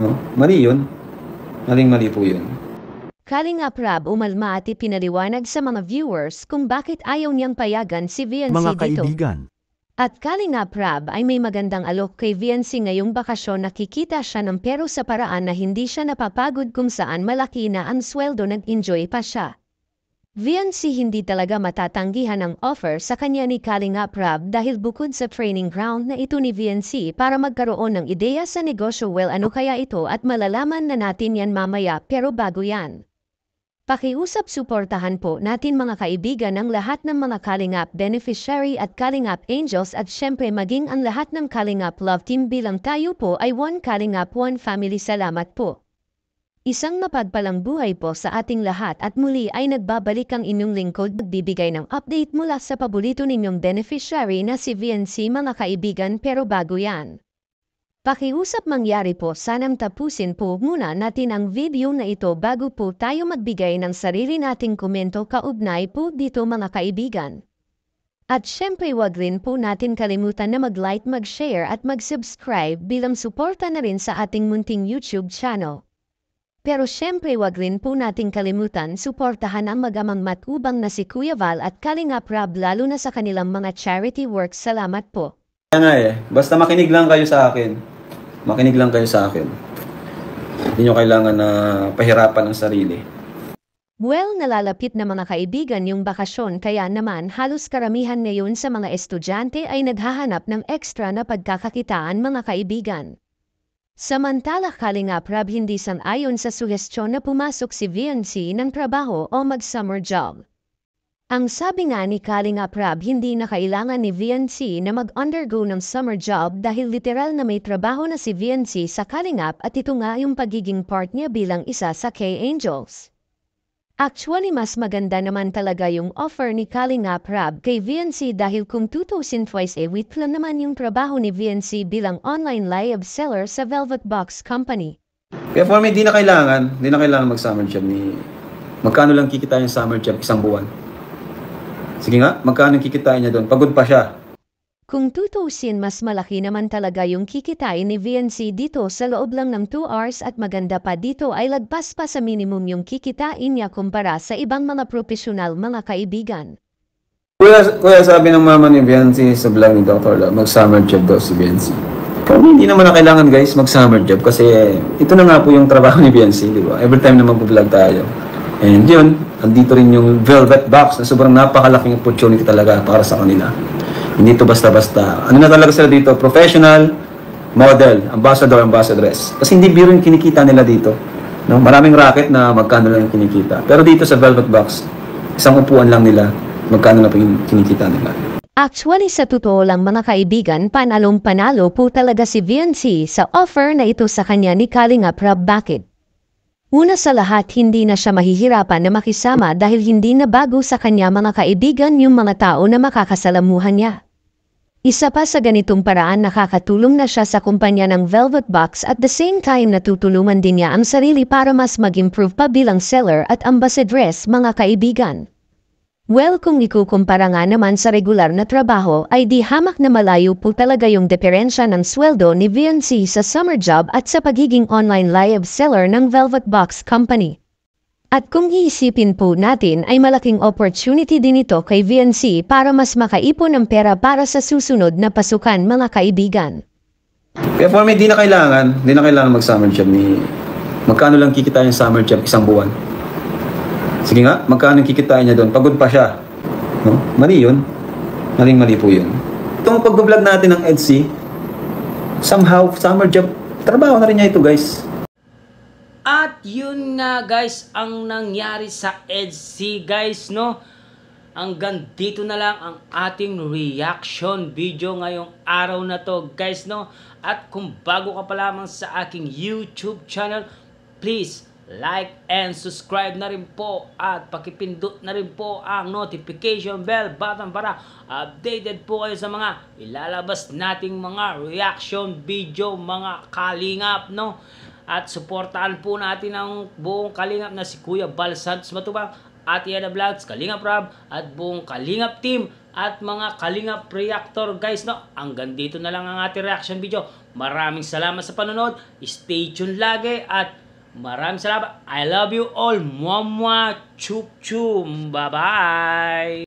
No? Mali yun. Maling-mali po yun. Kalingap Rab umalma at ipinaliwanag sa mga viewers kung bakit ayaw niyang payagan si VNC Mga dito. kaibigan, At Kalingap Rab ay may magandang alok kay VNC ngayong bakasyon, nakikita siya ng pero sa paraan na hindi siya napapagod kung saan malaki na ang sweldo, nag-enjoy pa siya. VNC hindi talaga matatanggihan ang offer sa kanya ni Kalingap Rab dahil bukod sa training ground na ito ni VNC para magkaroon ng ideya sa negosyo, well ano kaya ito at malalaman na natin yan mamaya, pero bago yan. Pakiusap, suportahan po natin mga kaibigan ang lahat ng mga Kalingap beneficiary at Kalingap angels at syempre maging ang lahat ng Kalingap love team bilang tayo po ay One Kalingap One Family. Salamat po. Isang mapagpalang buhay po sa ating lahat at muli ay nagbabalik ang inyong lingkod, nagbibigay ng update mula sa paborito ninyong beneficiary na si VNC mga kaibigan, pero bago yan. Pakiusap mangyari po, sanang tapusin po muna natin ang video na ito bago po tayo magbigay ng sarili nating komento kaugnay po dito mga kaibigan. At syempre wag rin po natin kalimutan na mag-like, mag-share at mag-subscribe bilang suporta na rin sa ating munting YouTube channel. Pero syempre wag rin po natin kalimutan suportahan ang mag-amang matubang na si Kuya Val at Kalingap Rab lalo na sa kanilang mga charity works. Salamat po. Kaya nga basta makinig lang kayo sa akin. Makinig lang kayo sa akin. Hindi nyo kailangan na pahirapan ang sarili. Well, nalalapit na mga kaibigan yung bakasyon, kaya naman halos karamihan ngayon sa mga estudyante ay naghahanap ng extra na pagkakakitaan mga kaibigan. Samantala Kalingap Rab hindi sang-ayon sa suhestyon na pumasok si VNC ng trabaho o mag-summer job. Ang sabi nga ni Kalingap Rab, hindi na kailangan ni VNC na mag-undergo ng summer job dahil literal na may trabaho na si VNC sa Kalingap at ito nga yung pagiging part niya bilang isa sa K-Angels. Actually mas maganda naman talaga yung offer ni Kalingap Rab kay VNC dahil kung tutusin twice a week lang naman yung trabaho ni VNC bilang online live seller sa Velvet Box Company. Kaya for me, di na kailangan mag-summer job ni... Magkano lang kikita yung summer job isang buwan? Sige nga, magkano kikitain niya doon? Pagod pa siya. Kung tutusin, mas malaki naman talaga yung kikitain ni VNC dito sa loob lang ng 2 hours at maganda pa dito ay lagpas pa sa minimum yung kikitain niya kumpara sa ibang mga profesional mga kaibigan. Kuya, sabi ng mama ni VNC sa vlog ni Dr. Love, mag-summer job daw si VNC. Pero hindi naman na kailangan guys mag-summer job kasi ito na nga po yung trabaho ni VNC, di ba? Every time na mag-vlog tayo. And yun, andito rin yung Velvet Box na sobrang napakalaking opportunity talaga para sa kanila. Hindi ito basta-basta. Ano na talaga sila dito? Professional, model, ambassador, ambassadress. Kasi hindi biro yung kinikita nila dito. No? Maraming racket na magkano lang yung kinikita. Pero dito sa Velvet Box, isang upuan lang nila, magkano lang yung kinikita nila. Actually sa totoo lang mga kaibigan, panalong-panalo po talaga si VNC sa offer na ito sa kanya ni Kalingap Rab. Bakit? Una sa lahat, hindi na siya mahihirapan na makisama dahil hindi na bago sa kanya mga kaibigan yung mga tao na makakasalamuhan niya. Isa pa sa ganitong paraan, nakakatulong na siya sa kumpanya ng Velvet Box at the same time natutulungan din niya ang sarili para mas mag-improve pa bilang seller at ambassadress mga kaibigan. Well, kung ikukumpara nga naman sa regular na trabaho ay di hamak na malayo po talaga yung diferensya ng sweldo ni VNC sa summer job at sa pagiging online live seller ng Velvet Box Company. At kung iisipin po natin ay malaking opportunity din ito kay VNC para mas makaipon ng pera para sa susunod na pasukan mga kaibigan. Kaya for me, di na kailangan mag-summer job ni... Magkano lang kikita yung summer job isang buwan? Sige nga, magkano kikitain niya doon? Pagod pa siya. No? Mali yun. Maling-mali po yun. Itong pag-vlog natin ng EDC, somehow, summer job, trabaho na rin niya ito, guys. At yun nga guys, ang nangyari sa EDC guys, no? Hanggang dito na lang ang ating reaction video ngayong araw na to guys, no? At kung bago ka pa lamang sa aking YouTube channel, please like and subscribe na rin po at pakipindot na rin po ang notification bell button para updated po kayo sa mga ilalabas nating mga reaction video mga kalingap, no? At suportahan po natin ang buong kalingap na si Kuya Val Santos Matubang, Ate Ana Vlogs, Kalingap Rab at buong Kalingap team at mga Kalingap reactor guys, no? Hanggang dito na lang ang ating reaction video. Maraming salamat sa panonood. Stay tuned lagi at maraming salamat. I love you all. Mwah mwah. Chup chum. Bye-bye.